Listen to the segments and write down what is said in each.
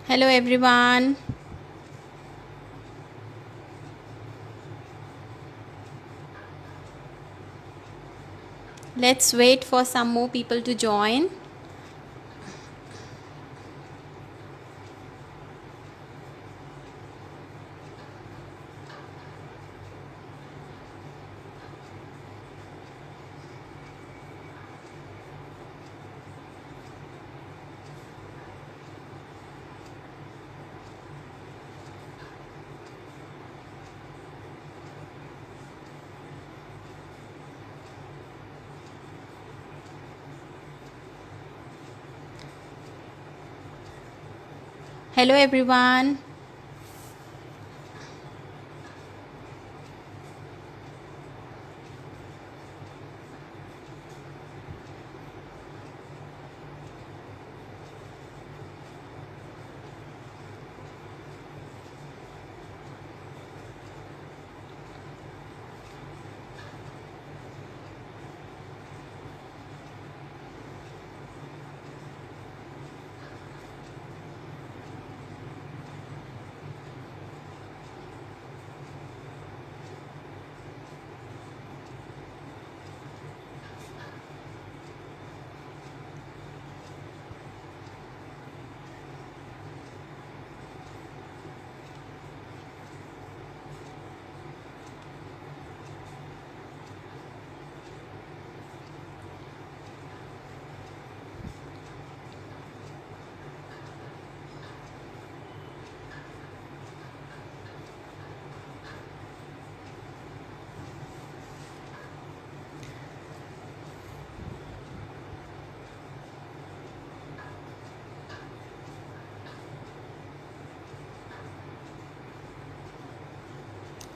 Hello everyone. Let's wait for some more people to join. Hello everyone.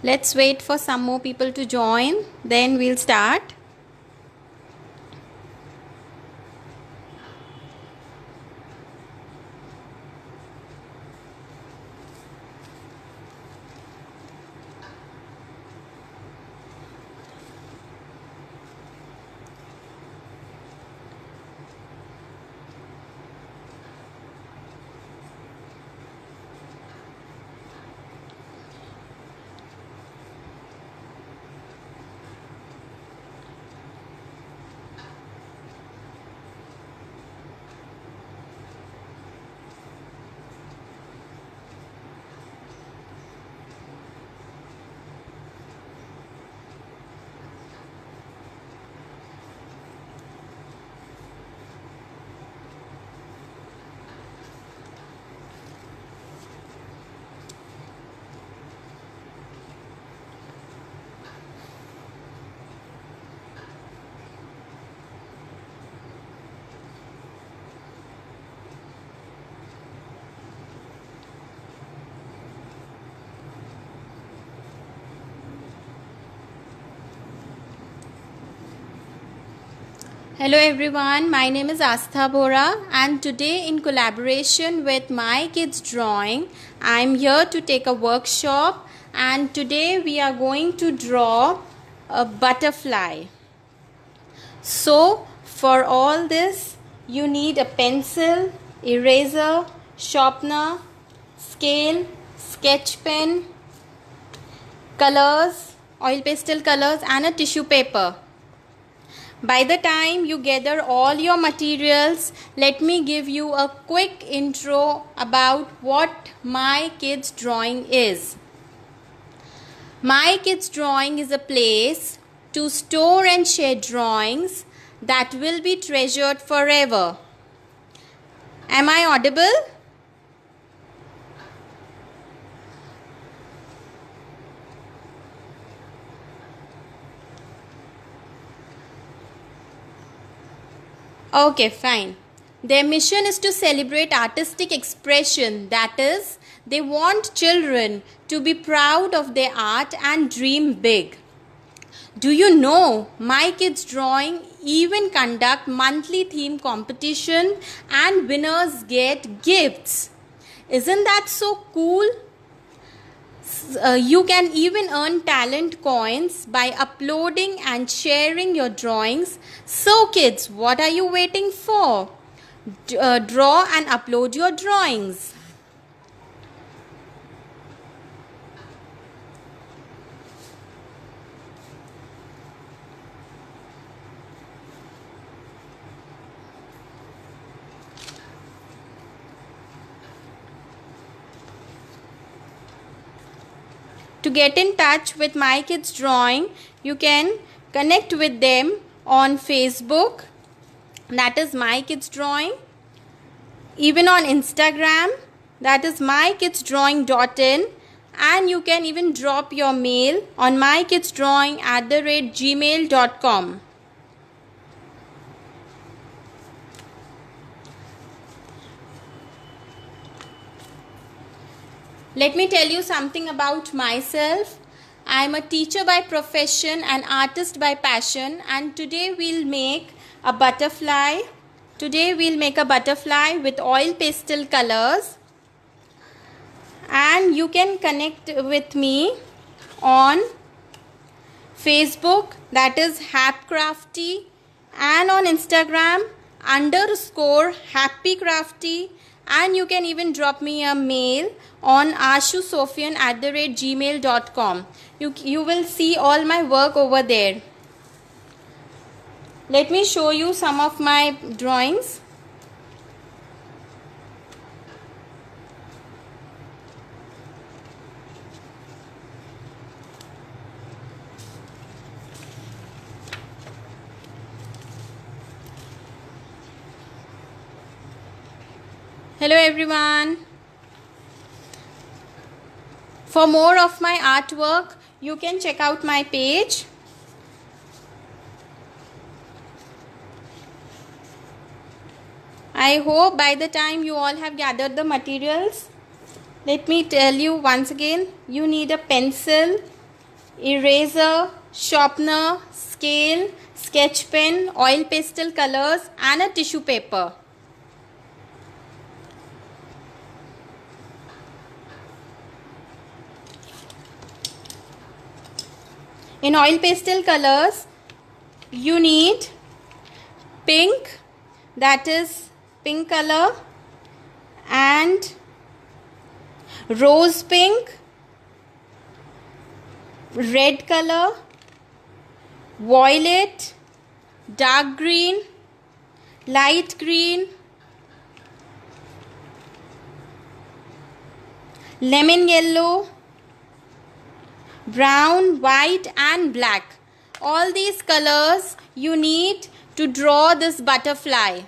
Let's wait for some more people to join, then we'll start. Hello everyone, my name is Astha Bora and today in collaboration with My Kids Drawing, I am here to take a workshop and today we are going to draw a butterfly. So for all this you need a pencil, eraser, sharpener, scale, sketch pen, colors, oil pastel colors and a tissue paper. By the time you gather all your materials, let me give you a quick intro about what My Kids Drawing is. My Kids Drawing is a place to store and share drawings that will be treasured forever. Am I audible? Okay, fine. Their mission is to celebrate artistic expression, that is, they want children to be proud of their art and dream big. Do you know My Kids Drawing even conduct monthly theme competition and winners get gifts? Isn't that so cool? You can even earn talent coins by uploading and sharing your drawings. So kids, what are you waiting for? Draw and upload your drawings. To get in touch with My Kids Drawing, you can connect with them on Facebook, that is My Kids Drawing, even on Instagram, that is mykidsdrawing.in, and you can even drop your mail on mykidsdrawing@gmail.com. Let me tell you something about myself. I am a teacher by profession and artist by passion, and today we'll make a butterfly. Today we'll make a butterfly with oil pastel colors, and you can connect with me on Facebook, that is Happcrafty, and on Instagram _happycrafty, and you can even drop me a mail on ashusofian@gmail.com. You will see all my work over there. Let me show you some of my drawings. Hello everyone. For more of my artwork, you can check out my page. I hope by the time you all have gathered the materials. Let me tell you once again, you need a pencil, eraser, sharpener, scale, sketch pen, oil pastel colors, and a tissue paper. In oil pastel colors, you need pink, that is pink color, and rose pink, red color, violet, dark green, light green, lemon yellow, brown, white, and black. All these colors you need to draw this butterfly.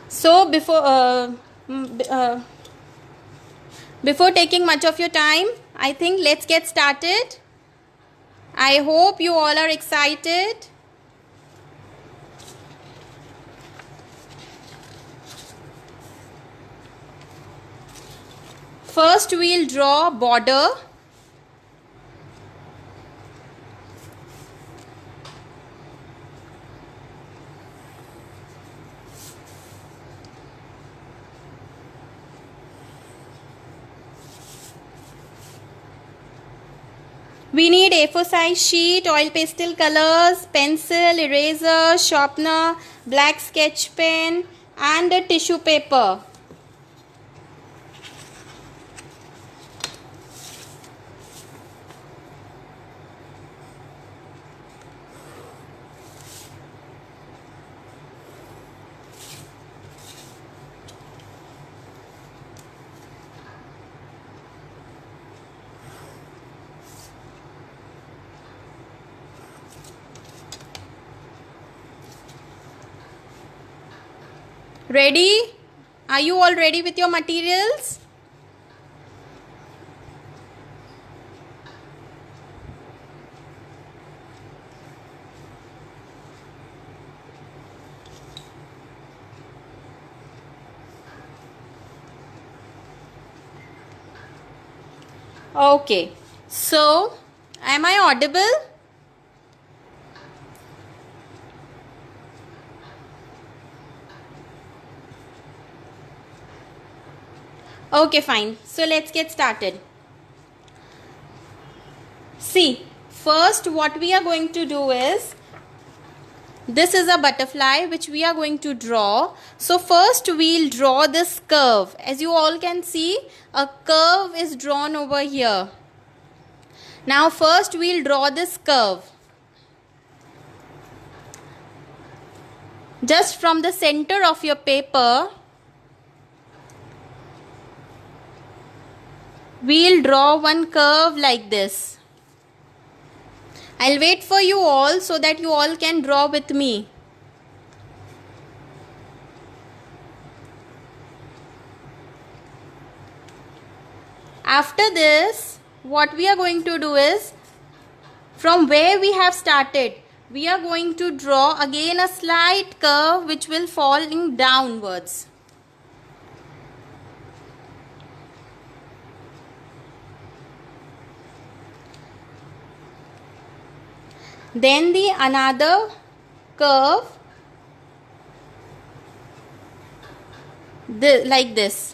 So before taking much of your time, I think let's get started. I hope you all are excited. First we'll draw border. We need A4 size sheet, oil pastel colors, pencil, eraser, sharpener, black sketch pen, and a tissue paper. Ready? Are you all ready with your materials? Okay. So, am I audible? Okay, fine. So let's get started. See, first what we are going to do is, this is a butterfly which we are going to draw. So first we'll draw this curve. As you all can see, a curve is drawn over here. Now first we'll draw this curve. Just from the center of your paper, we'll draw one curve like this. I'll wait for you all so that you all can draw with me. After this, what we are going to do is, from where we have started, we are going to draw again a slight curve which will falling downwards. Then the another curve like this.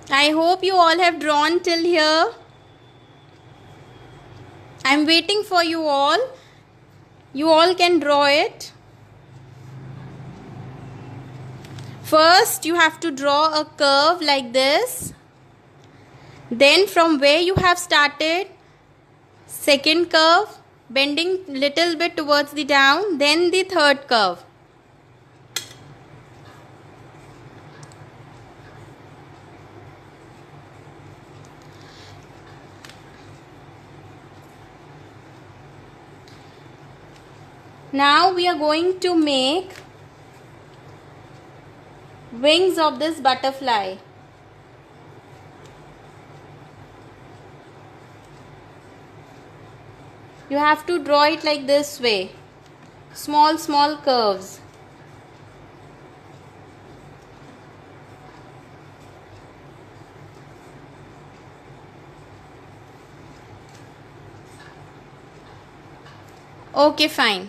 I hope you all have drawn till here. I am waiting for you all. You all can draw it. First, you have to draw a curve like this. Then from where you have started, second curve, bending little bit towards the down, then the third curve. Now we are going to make wings of this butterfly. You have to draw it like this way. Small curves. Okay, fine.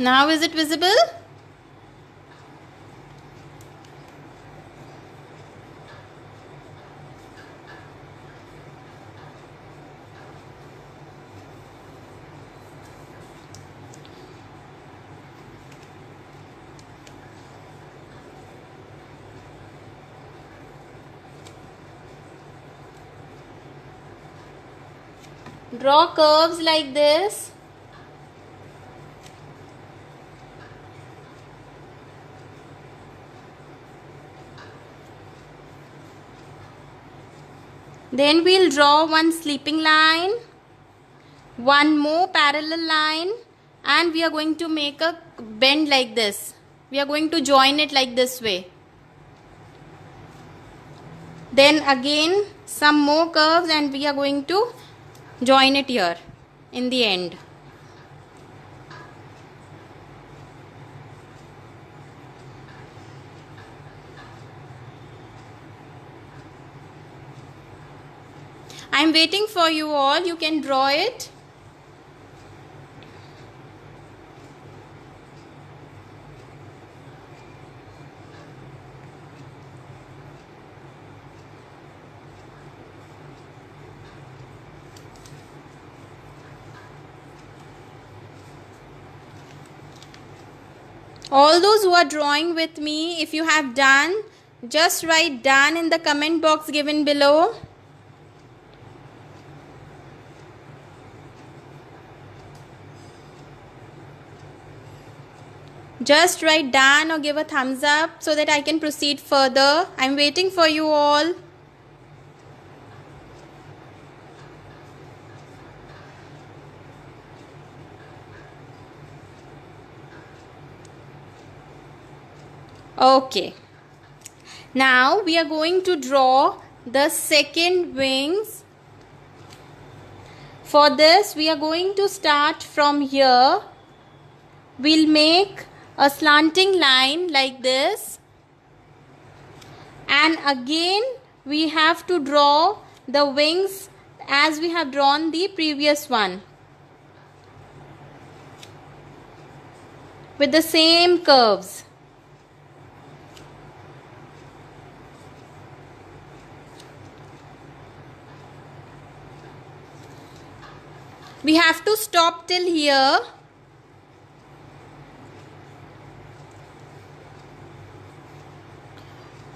Now is it visible? Draw curves like this. Then we'll draw one sleeping line, one more parallel line, and we are going to make a bend like this. We are going to join it like this way. Then again some more curves and we are going to join it here in the end. I am waiting for you all. You can draw it. All those who are drawing with me, if you have done, just write done in the comment box given below. Just write done or give a thumbs up so that I can proceed further. I am waiting for you all. Okay. Now we are going to draw the second wings. For this we are going to start from here. We'll make a slanting line like this, and again we have to draw the wings as we have drawn the previous one with the same curves. We have to stop till here.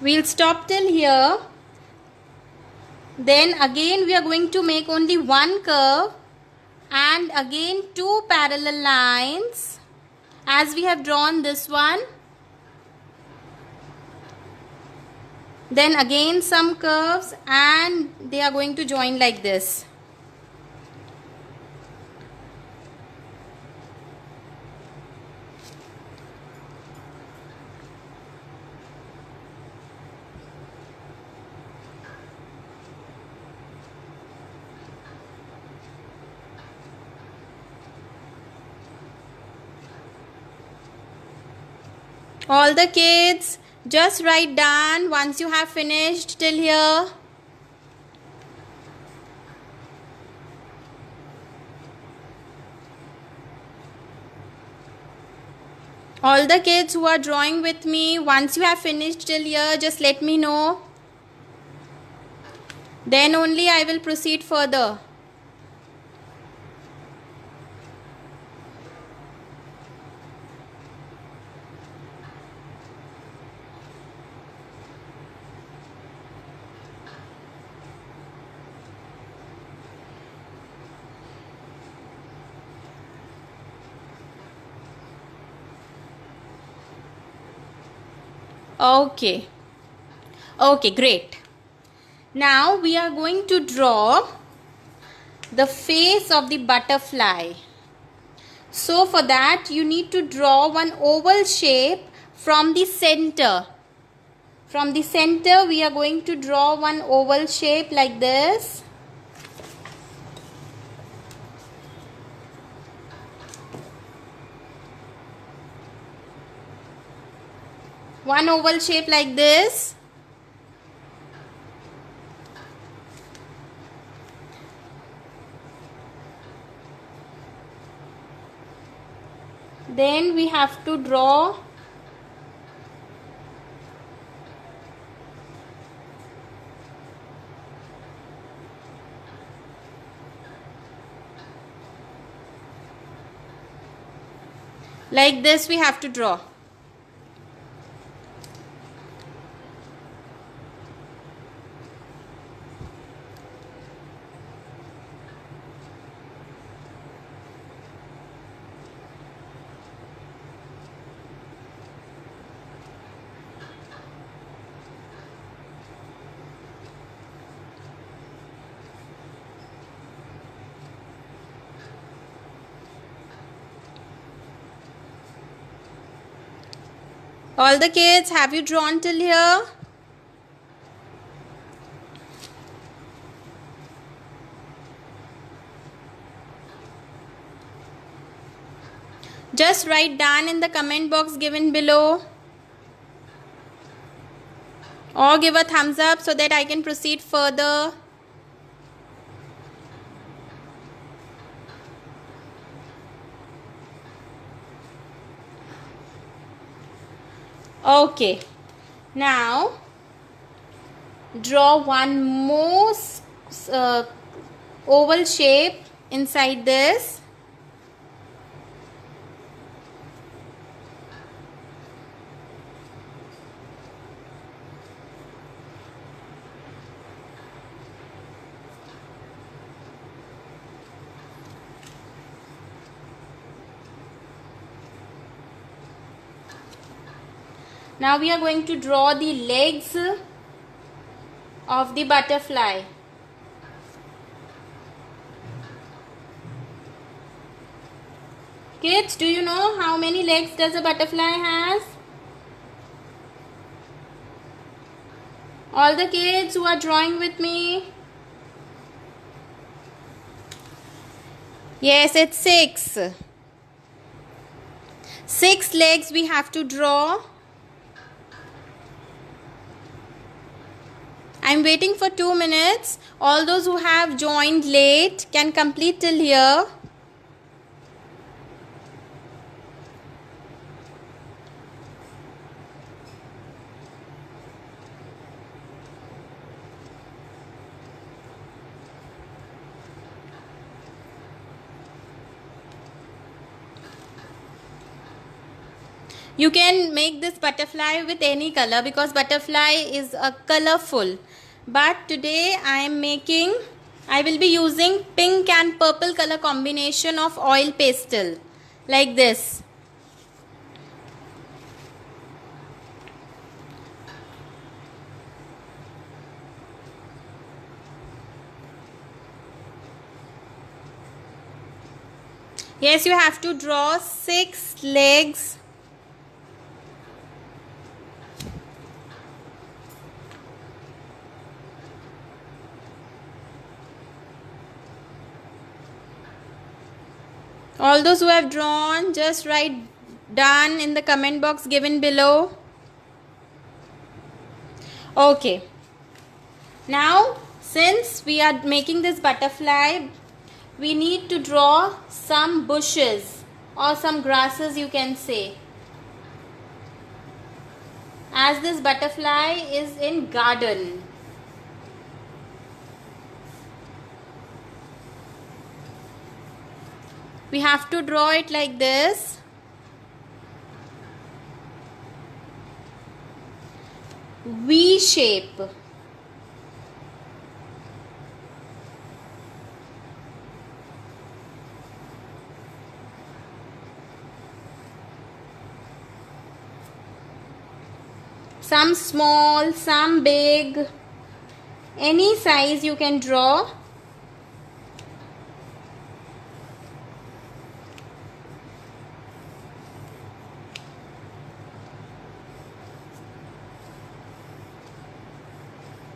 We'll stop till here. Then again we are going to make only one curve and again two parallel lines as we have drawn this one. Then again some curves and they are going to join like this. All the kids, just write down once you have finished till here. All the kids who are drawing with me, once you have finished till here, just let me know. Then only I will proceed further. Okay. Okay, great. Now we are going to draw the face of the butterfly. So for that you need to draw one oval shape from the center. From the center we are going to draw one oval shape like this. One oval shape like this. Then we have to draw like this. We have to draw. All the kids, have you drawn till here? Just write down in the comment box given below or give a thumbs up so that I can proceed further. Okay, now draw one more oval shape inside this. Now we are going to draw the legs of the butterfly. Kids, do you know how many legs does a butterfly has? All the kids who are drawing with me? Yes, it's 6. 6 legs we have to draw. I'm waiting for 2 minutes. All those who have joined late can complete till here. You can make this butterfly with any color because butterfly is colorful. But today I will be using pink and purple color combination of oil pastel like this. Yes, you have to draw 6 legs. All those who have drawn, just write done in the comment box given below. Okay. Now, since we are making this butterfly, we need to draw some bushes or some grasses, you can say, as this butterfly is in garden. We have to draw it like this. V shape. Some small, some big, any size you can draw.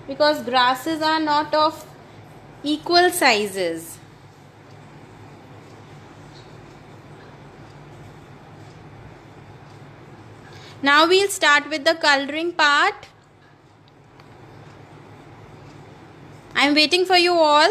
Because grasses are not of equal sizes. Now we'll start with the coloring part. I'm waiting for you all.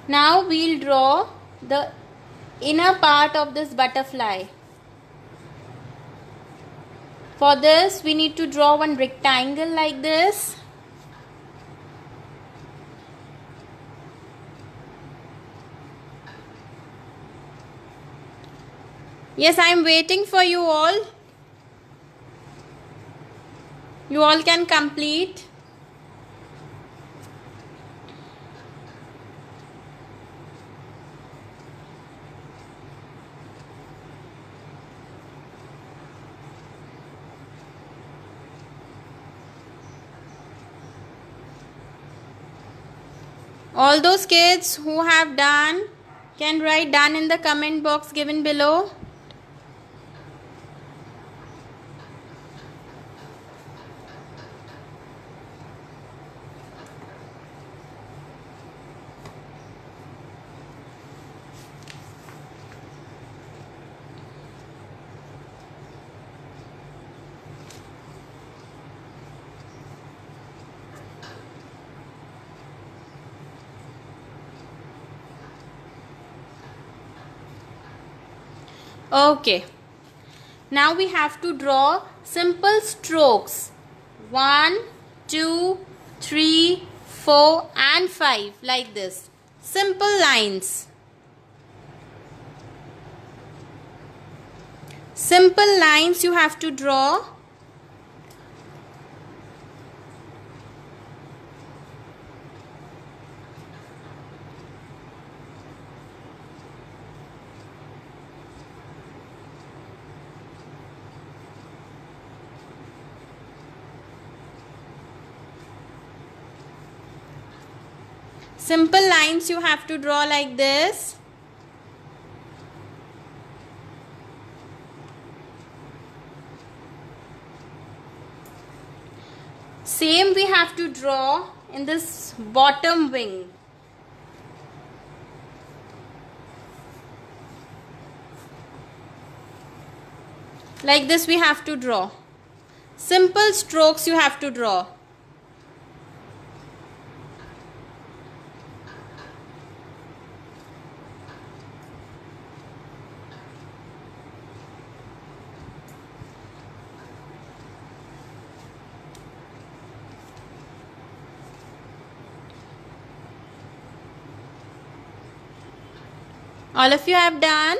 Now we'll draw the inner part of this butterfly. For this we need to draw one rectangle like this. Yes, I am waiting for you all. You all can complete. All those kids who have done can write done in the comment box given below. Okay. Now we have to draw simple strokes. 1, 2, 3, 4 and 5 like this. Simple lines. Simple lines you have to draw. Simple lines you have to draw like this. Same we have to draw in this bottom wing. Like this we have to draw. Simple strokes you have to draw. All of you have done?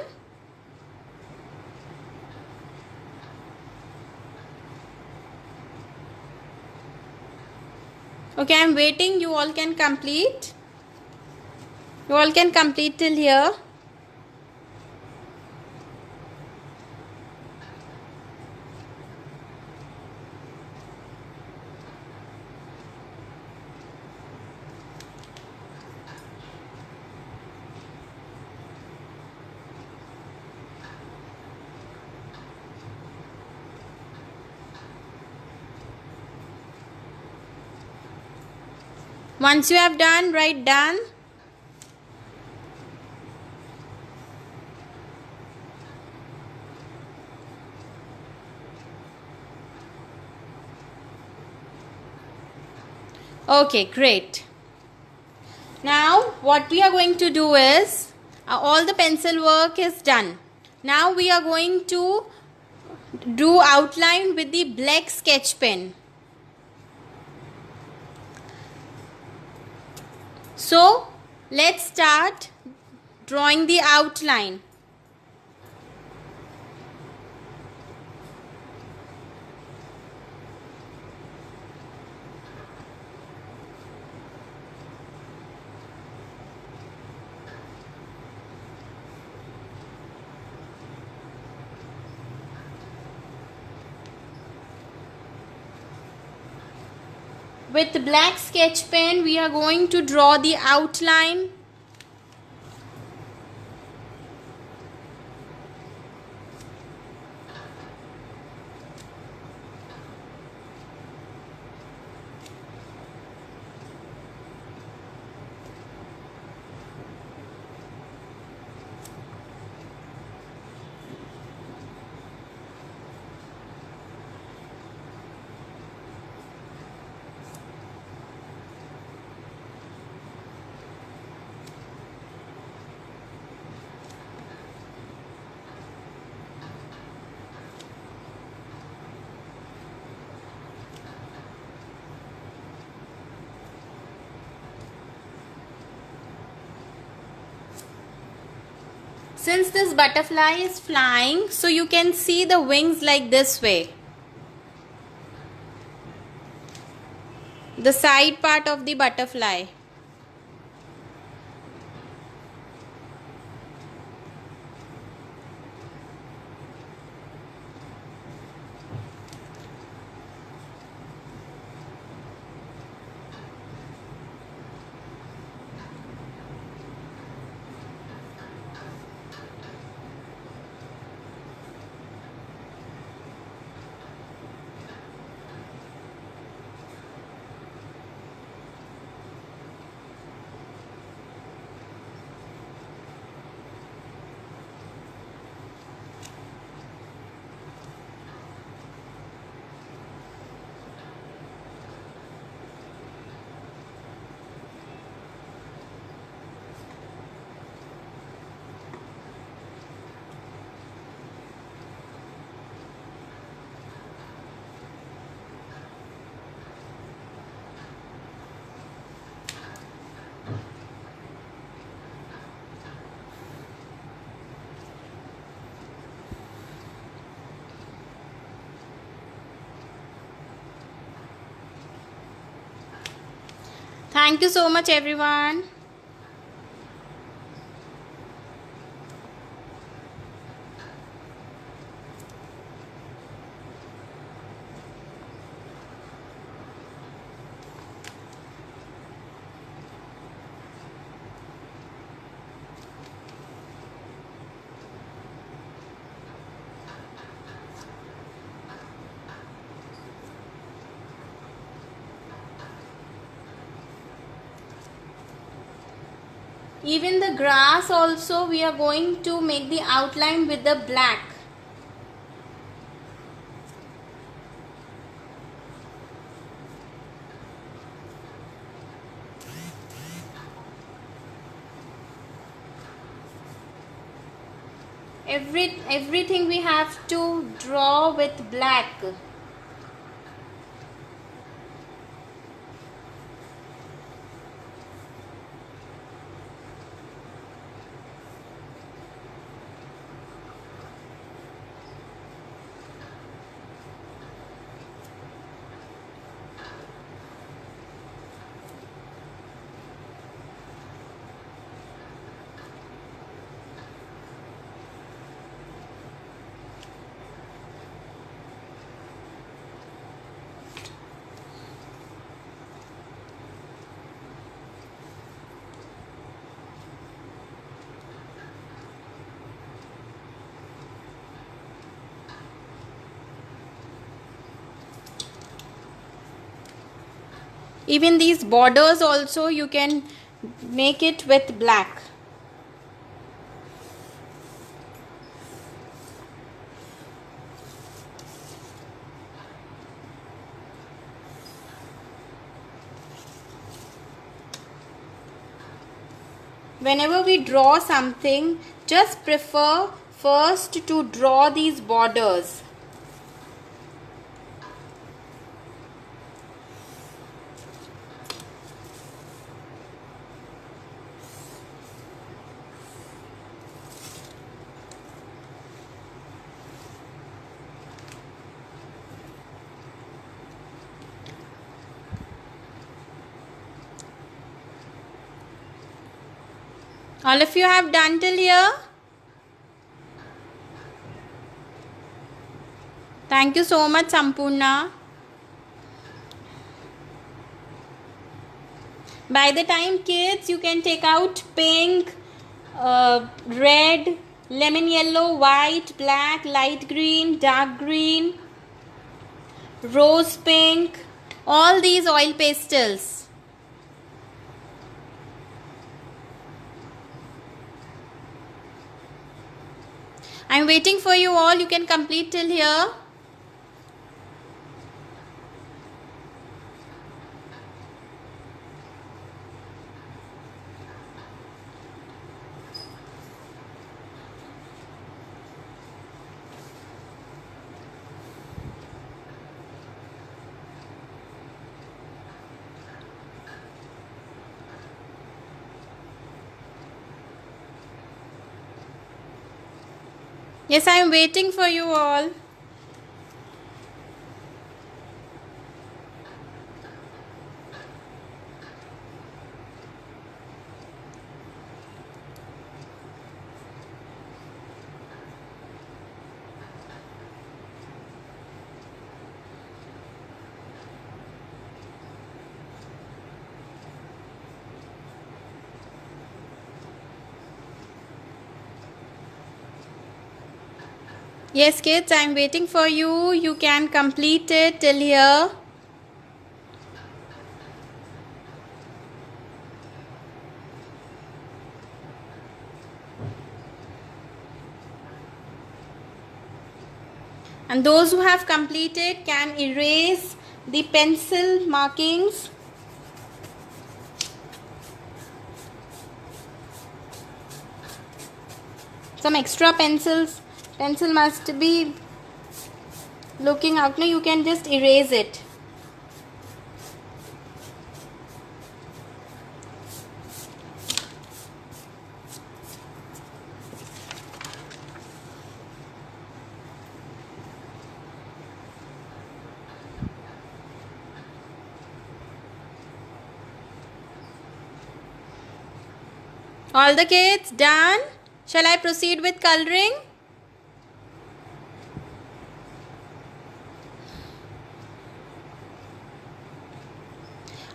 Okay, I'm waiting. You all can complete. You all can complete till here. Once you have done, write done. Okay, great. Now what we are going to do is, all the pencil work is done. Now we are going to do outline with the black sketch pen. So let's start drawing the outline. With the black sketch pen, we are going to draw the outline. Since this butterfly is flying, so you can see the wings like this way. The side part of the butterfly. Thank you so much, everyone. Even the grass also we are going to make the outline with the black. Everything we have to draw with black. Even these borders also you can make it with black. Whenever we draw something, just prefer first to draw these borders. All of you have done till here? Thank you so much, Sampurna. By the time, kids, you can take out pink, red, lemon yellow, white, black, light green, dark green, rose pink, all these oil pastels. I'm waiting for you all. You can complete till here. Yes, I am waiting for you all. Yes, kids, I am waiting for you. You can complete it till here. And those who have completed can erase the pencil markings. Some extra pencil must be looking out. Now you can just erase it. All the kids done? Shall I proceed with coloring?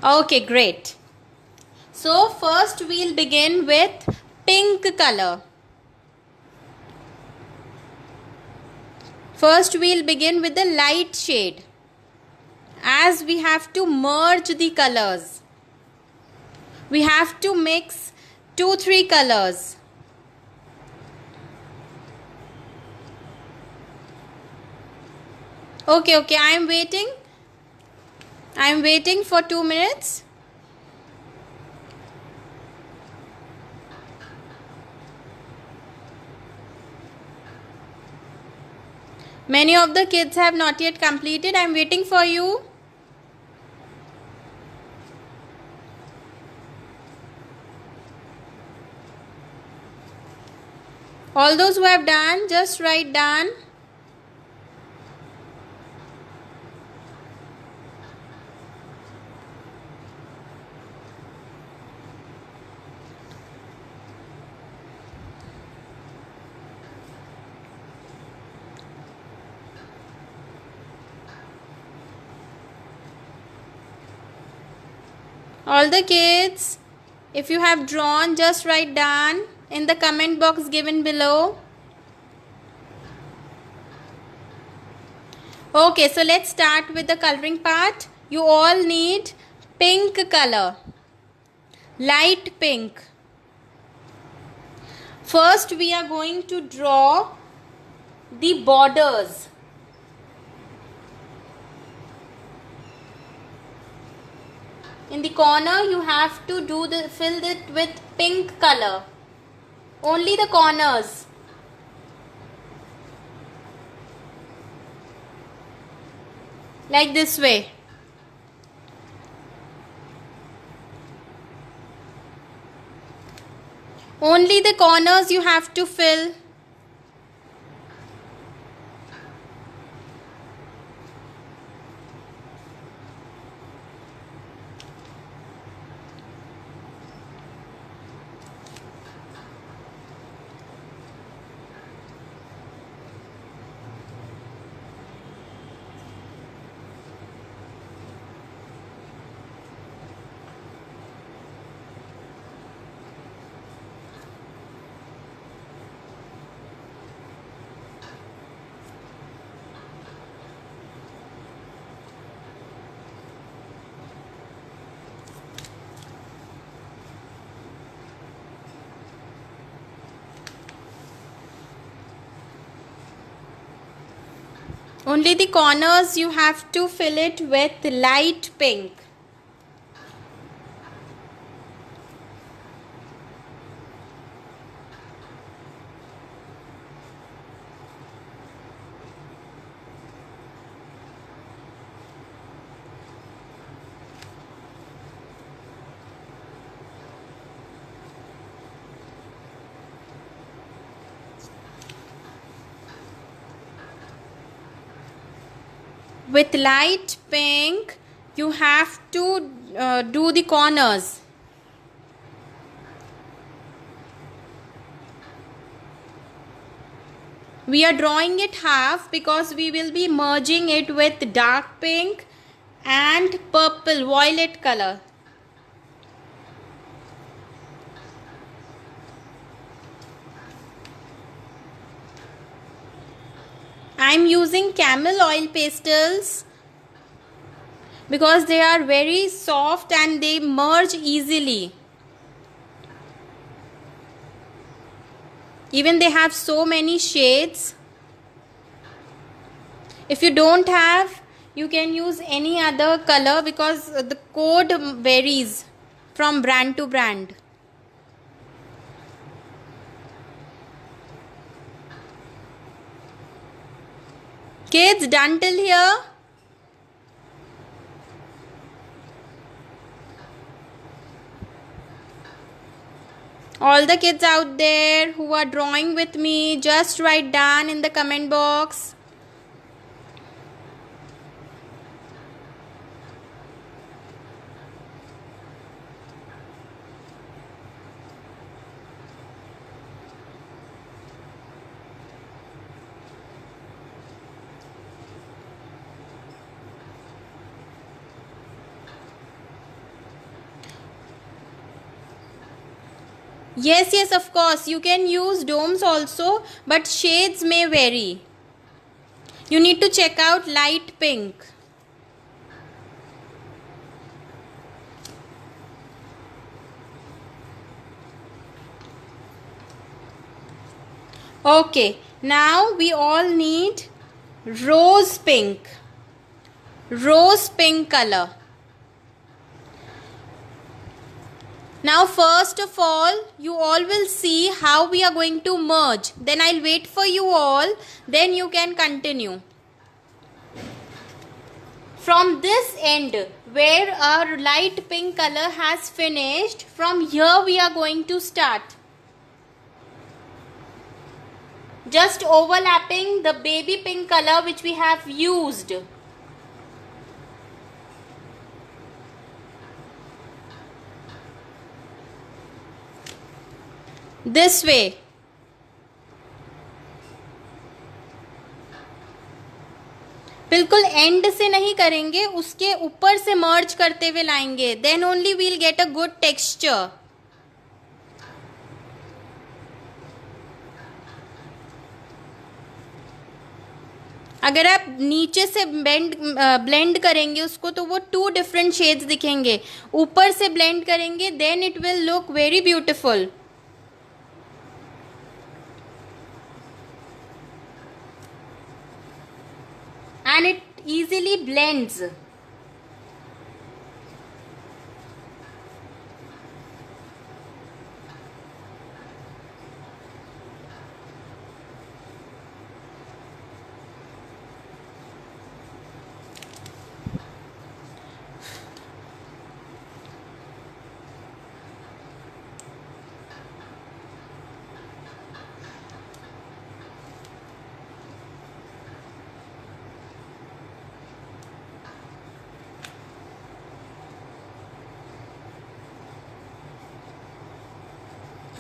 Okay, great. So first we'll begin with pink color. First we'll begin with the light shade, as we have to merge the colors. We have to mix 2-3 colors. Okay, I am waiting. I am waiting for 2 minutes. Many of the kids have not yet completed. I am waiting for you. All those who have done, just write done. All the kids, if you have drawn, just write done in the comment box given below. Okay, so let's start with the coloring part. You all need pink color, light pink. First we are going to draw the borders. In the corner you have to fill it with pink color. Only the corners. Like this way. Only the corners you have to fill. Only the corners you have to fill it with light pink. With light pink you have to do the corners. We are drawing it half because we will be merging it with dark pink and purple, violet color. I am using camel oil pastels because they are very soft and they merge easily. Even they have so many shades. If you don't have, you can use any other color because the code varies from brand to brand. Kids, done till here? All the kids out there who are drawing with me, just write done in the comment box. Yes, of course. You can use domes also, but shades may vary. You need to check out light pink. Okay, now we all need rose pink. Rose pink color. Now first of all, you all will see how we are going to merge. Then I'll wait for you all. Then you can continue. From this end, where our light pink color has finished, from here we are going to start. Just overlapping the baby pink color which we have used. This way. बिल्कुल and से नहीं करेंगे, उसके ऊपर से मर्ज करते हुए लाएंगे. Then only we'll get a good texture. अगर आप नीचे से ब्लेंड करेंगे उसको तो वो टू डिफरेंट शेड्स दिखेंगे. ऊपर से ब्लेंड करेंगे then it will look very beautiful. And it easily blends.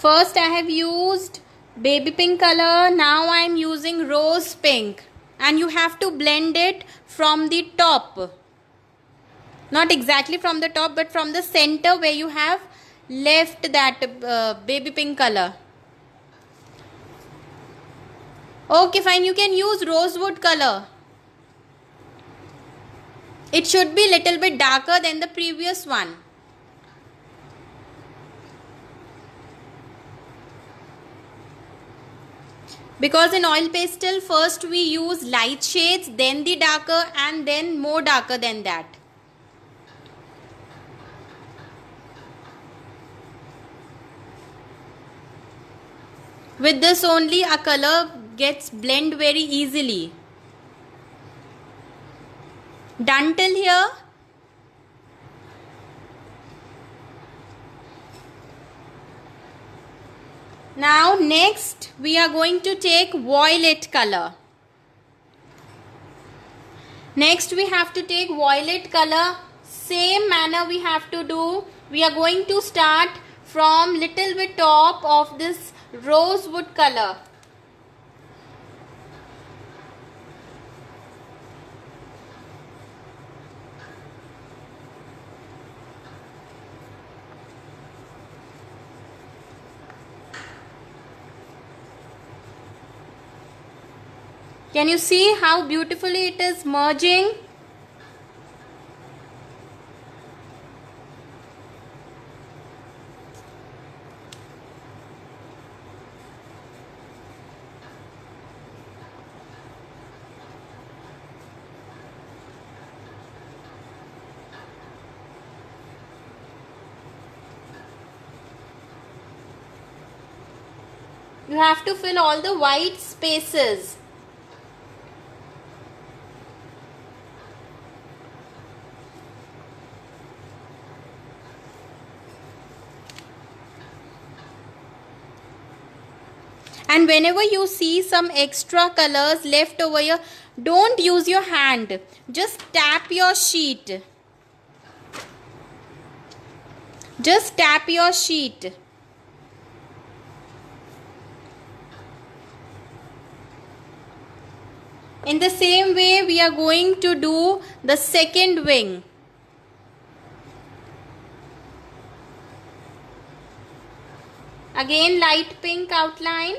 First I have used baby pink color. Now I am using rose pink. And you have to blend it from the top. Not exactly from the top, but from the center where you have left that baby pink color. Okay, fine. You can use rosewood color. It should be little bit darker than the previous one. Because in oil pastel, first we use light shades, then the darker, and then more darker than that. With this only a color gets blend very easily. Done till here? Now next we are going to take violet color. Next we have to take violet color. Same manner we have to do. We are going to start from little bit top of this rosewood color. Can you see how beautifully it is merging? You have to fill all the white spaces. And whenever you see some extra colors left over here, don't use your hand. Just tap your sheet. Just tap your sheet. In the same way, we are going to do the second wing. Again, light pink outline.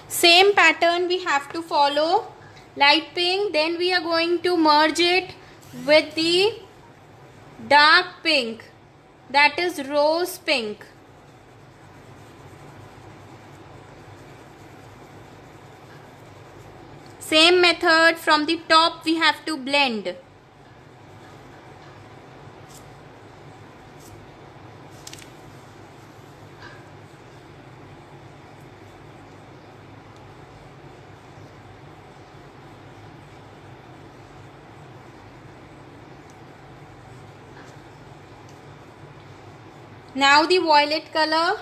Same pattern we have to follow. Light pink, then we are going to merge it with the dark pink, that is rose pink. Same method, from the top we have to blend. Now the violet color.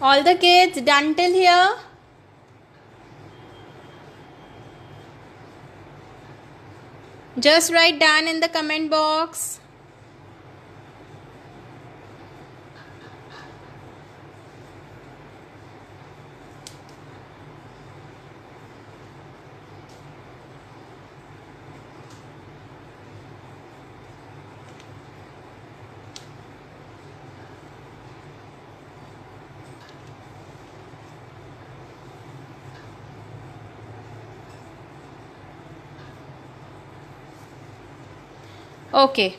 All the kids done till here? Just write done in the comment box. Okay.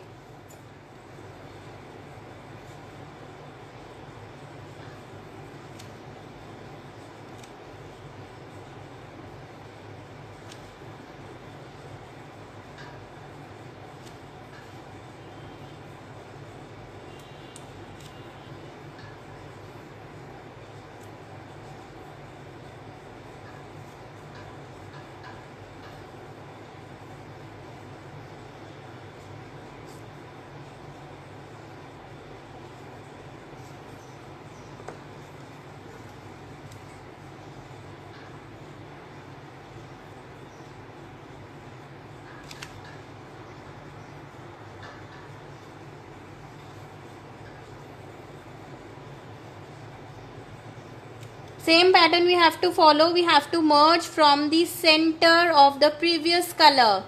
Same pattern we have to follow. We have to merge from the center of the previous color.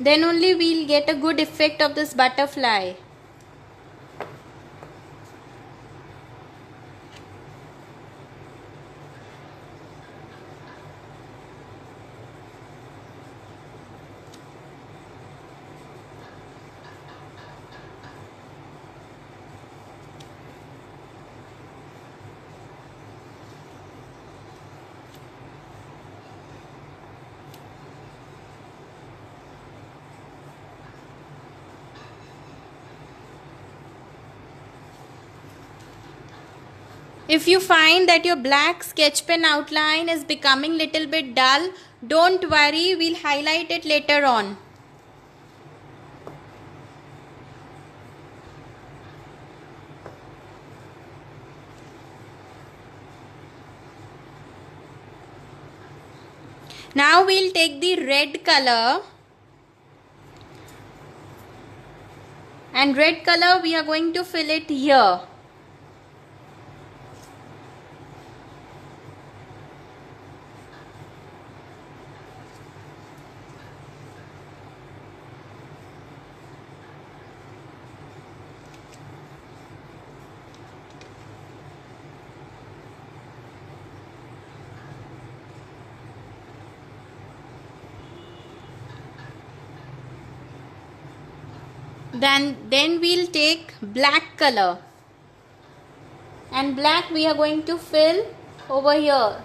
Then only we'll get a good effect of this butterfly. If you find that your black sketch pen outline is becoming little bit dull, don't worry, we'll highlight it later on. Now we'll take the red color, and red color we are going to fill it here. Then we'll take black color, and black we are going to fill over here.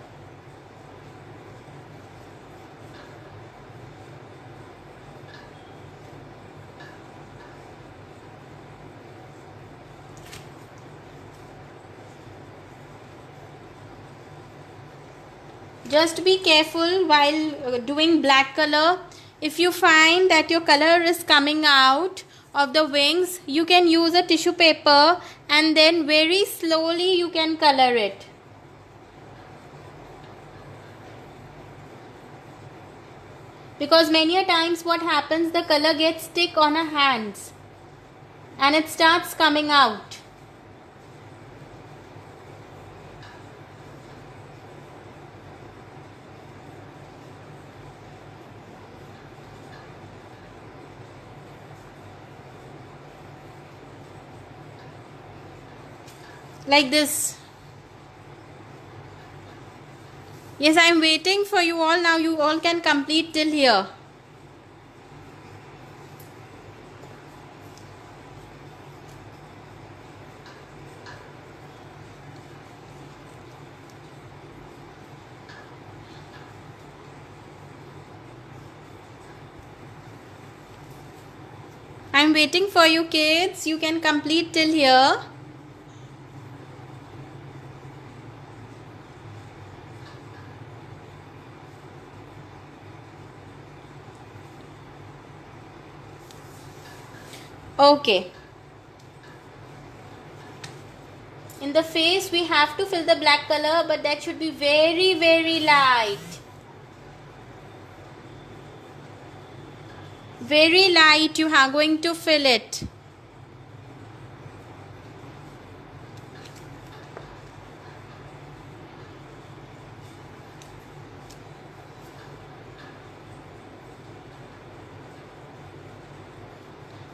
Just be careful while doing black color. If you find that your color is coming out of the wings, you can use a tissue paper and then very slowly you can color it. Because many a times what happens, the color gets stick on our hands and it starts coming out. like this. Yes, I am waiting for you all. Now you all can complete till here. I am waiting for you kids. You can complete till here. Okay. In the face we have to fill the black color, but that should be very, very light. Very light you are going to fill it.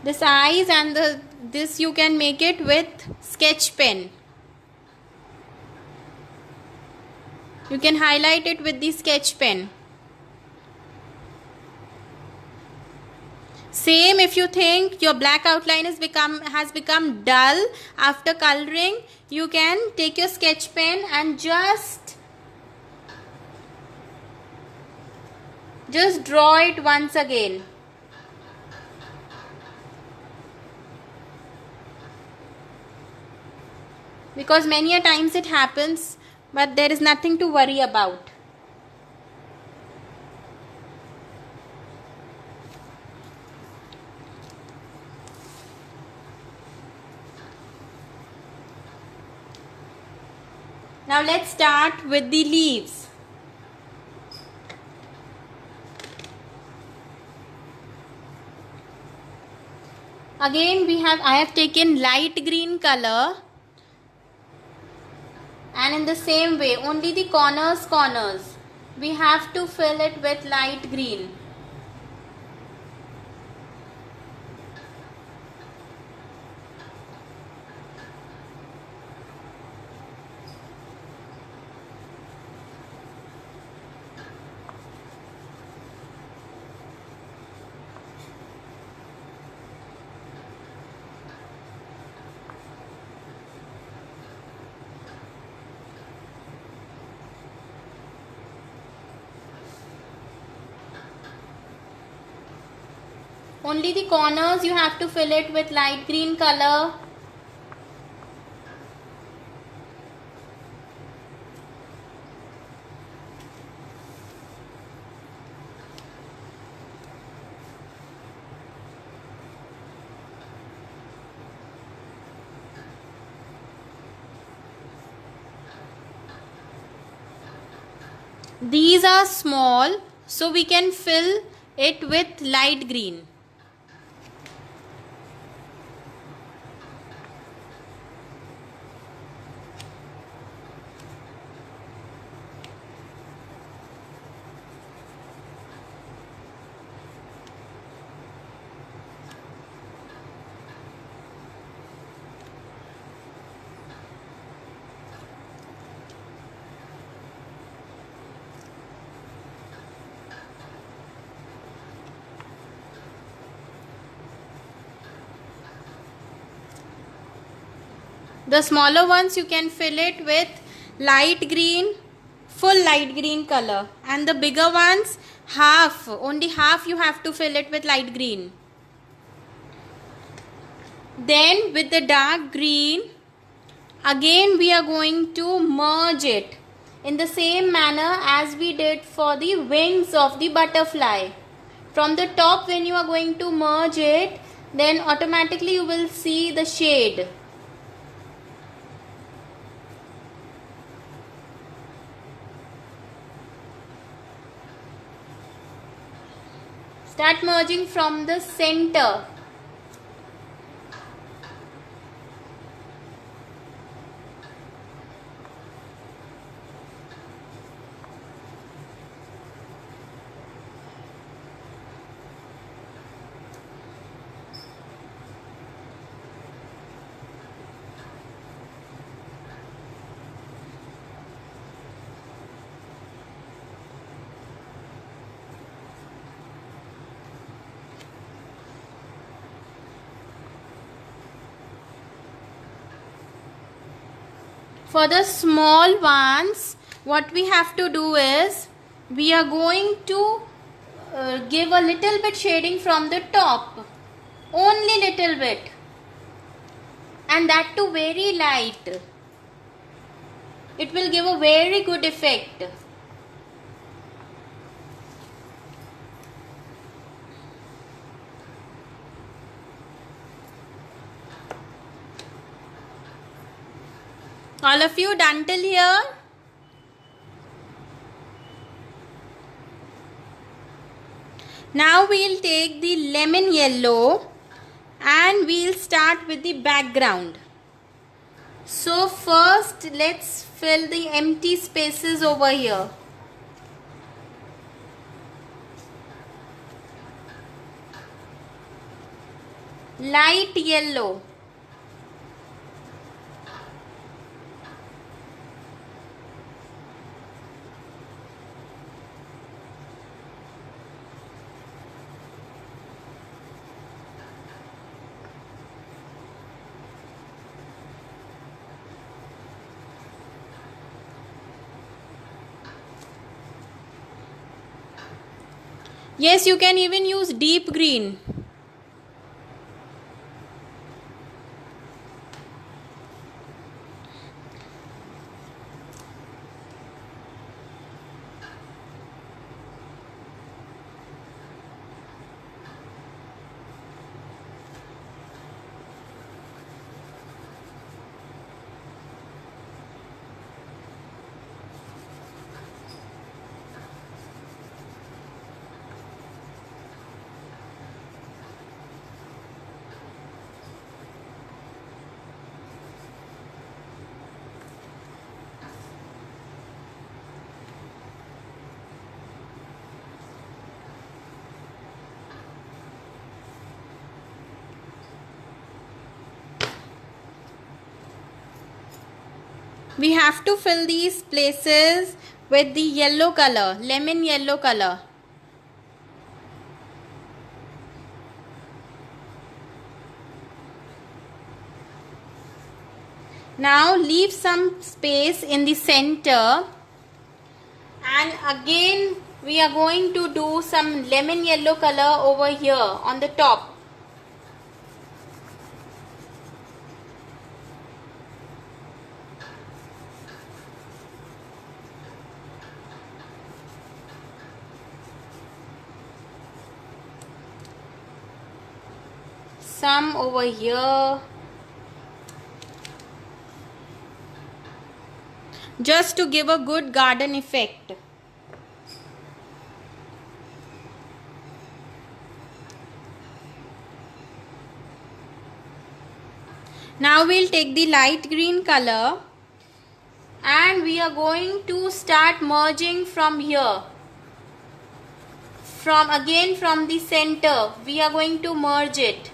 This eyes and this you can make it with sketch pen. You can highlight it with the sketch pen. Same, if you think your black outline has become dull after coloring, you can take your sketch pen and just draw it once again. Because many a times it happens, but there is nothing to worry about. Now let's start with the leaves. Again I have taken light green color, and in the same way only the corners we have to fill it with light green. Only the corners you have to fill it with light green color. These are small, so we can fill it with light green. The smaller ones you can fill it with light green, full light green color, and the bigger ones only half you have to fill it with light green. Then with the dark green, again we are going to merge it in the same manner as we did for the wings of the butterfly. From the top, when you are going to merge it, then automatically you will see the shade. Start merging from the center. For the small ones, what we have to do is, we are going to give a little bit shading from the top, only little bit, and that too very light. It will give a very good effect. All of you done till here? Now we'll take the lemon yellow and we'll start with the background. So first let's fill the empty spaces over here. Light yellow. Yes, you can even use deep green. We have to fill these places with the yellow color, lemon yellow color. Now leave some space in the center, and again we are going to do some lemon yellow color over here on the top. Some over here, just to give a good garden effect. Now we'll take the light green color and we are going to start merging from here. From the center, we are going to merge it.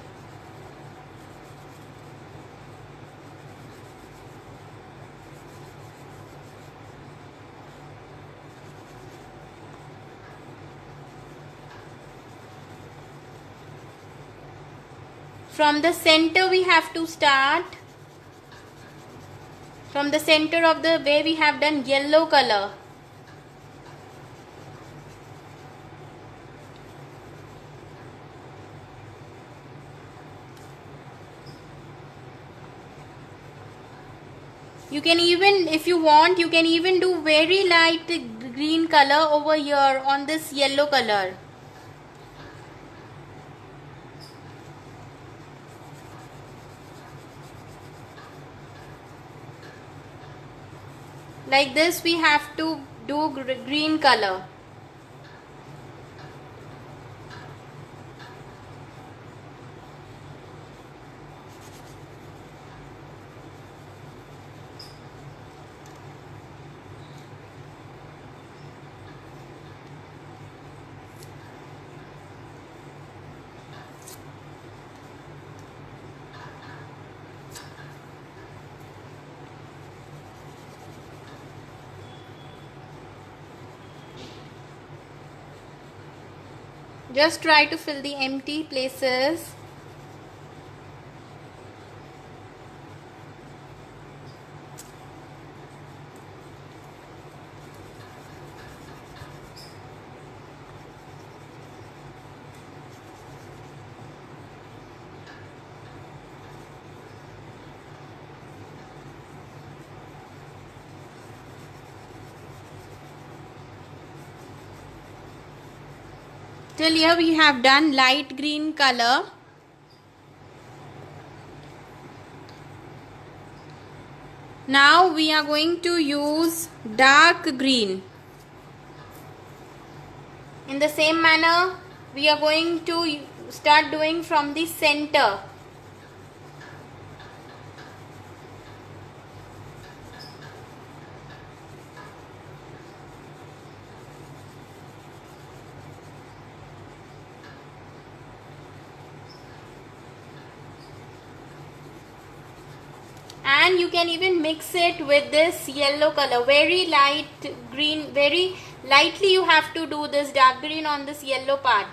From the center we have to start. From the center of the way we have done yellow color. You can even, if you want, you can even do very light green color over here on this yellow color. Like this we have to do green color. Just try to fill the empty places. Till here we have done light green color. Now we are going to use dark green. In the same manner, we are going to start doing from the center. And you can even mix it with this yellow color, very light green, very lightly you have to do this dark green on this yellow part.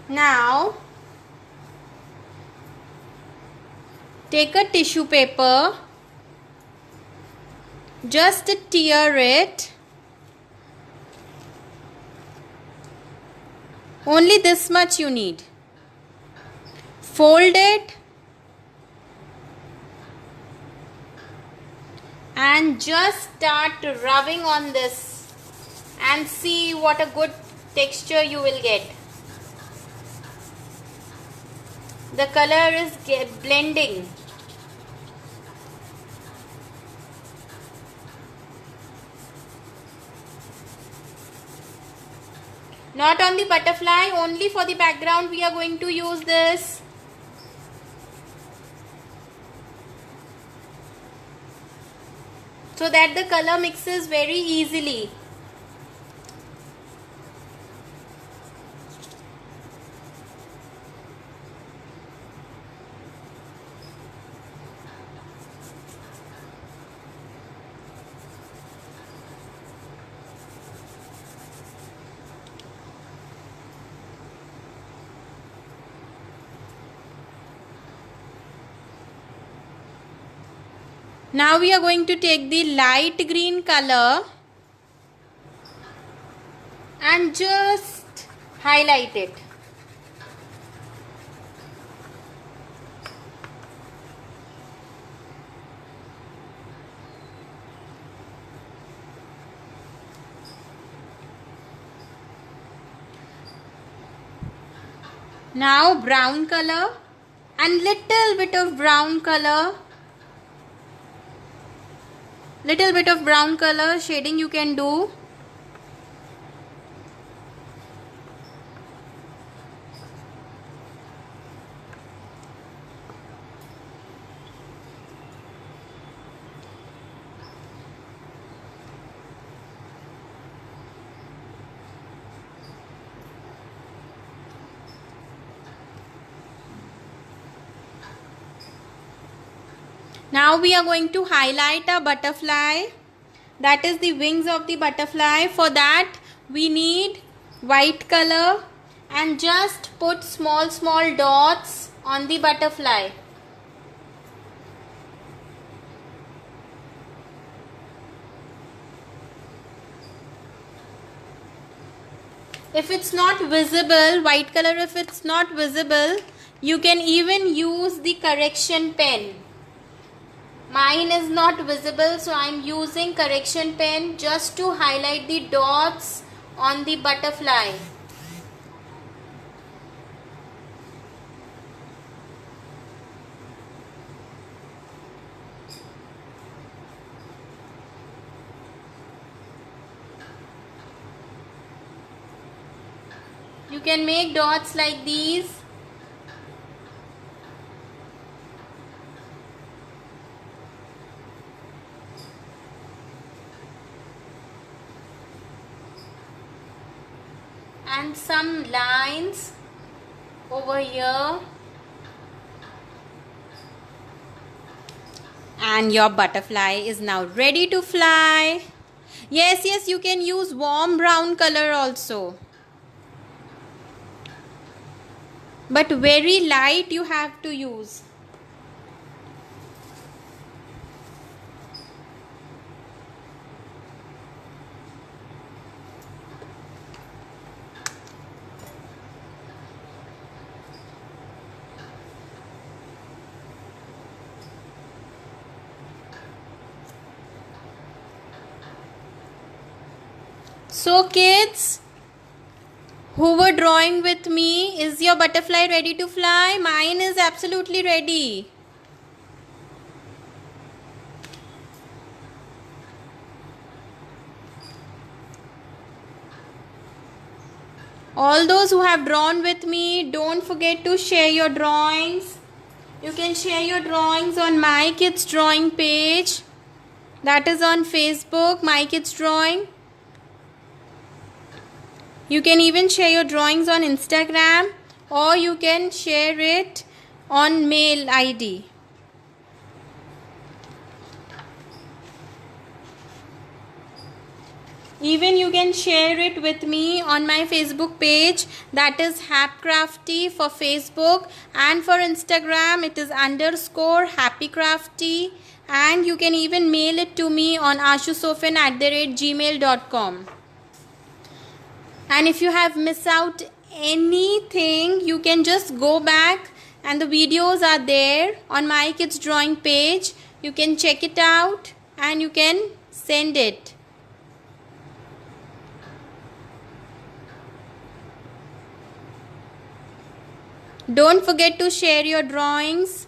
Now take a tissue paper, just tear it, only this much you need. Fold it and just start rubbing on this and see what a good texture you will get. The color is blending. Not on the butterfly, only for the background we are going to use this. So that the color mixes very easily. Now we are going to take the light green color and just highlight it. Now brown color and little bit of brown color. Little bit of brown color shading you can do. Now we are going to highlight a butterfly. That is the wings of the butterfly. For that we need white color and just put small dots on the butterfly. If it's not visible, white color, if it's not visible, you can even use the correction pen. Mine is not visible, so I am using correction pen just to highlight the dots on the butterfly. You can make dots like these. and some lines over here. And your butterfly is now ready to fly. Yes, you can use warm brown color also. But very light you have to use. So kids, who were drawing with me, is your butterfly ready to fly? Mine is absolutely ready. All those who have drawn with me, don't forget to share your drawings. You can share your drawings on My Kids Drawing page. That is on Facebook, My Kids Drawing. You can even share your drawings on Instagram, or you can share it on mail ID. Even you can share it with me on my Facebook page, that is Hapcrafty for Facebook, and for Instagram it is _happycrafty, and you can even mail it to me on ashusofin@gmail.com. And if you have missed out anything, you can just go back and the videos are there on My Kids Drawing page. You can check it out and you can send it. Don't forget to share your drawings.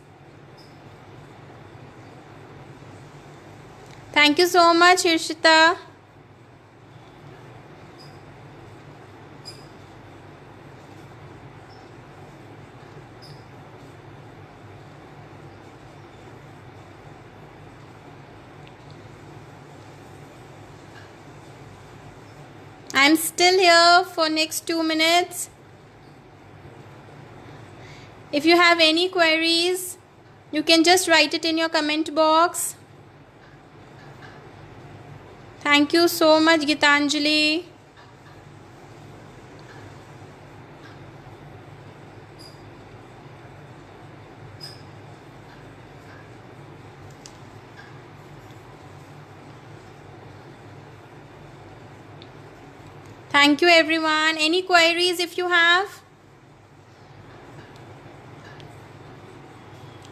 Thank you so much, Irshita. I'm still here for next 2 minutes. If you have any queries, you can just write it in your comment box. Thank you so much, Gitanjali. Thank you everyone. Any queries if you have?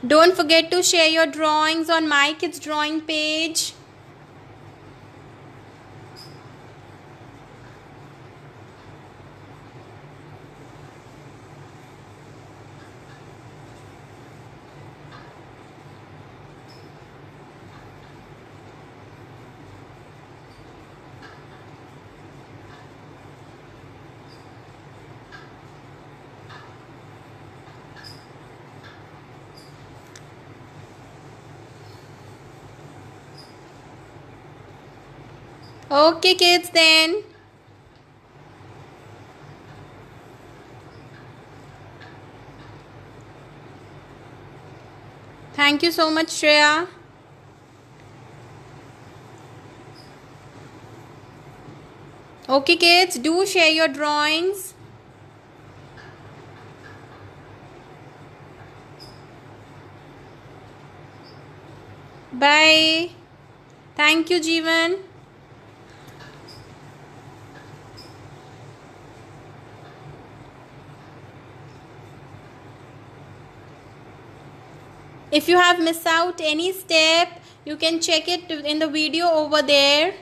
Don't forget to share your drawings on My Kids Drawing page. Okay kids then. Thank you so much, Shreya. Okay kids, do share your drawings. Bye. Thank you, Jeevan. If you have missed out any step, you can check it in the video over there.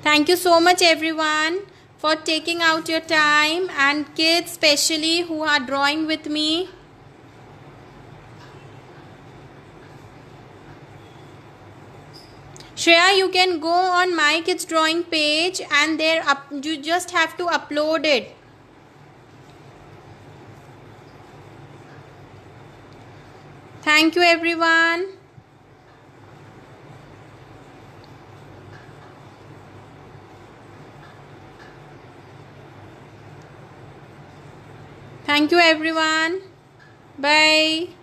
Thank you so much everyone for taking out your time, and kids especially who are drawing with me. Shreya, you can go on My Kids Drawing page and there you just have to upload it. Thank you everyone. Thank you everyone. Bye.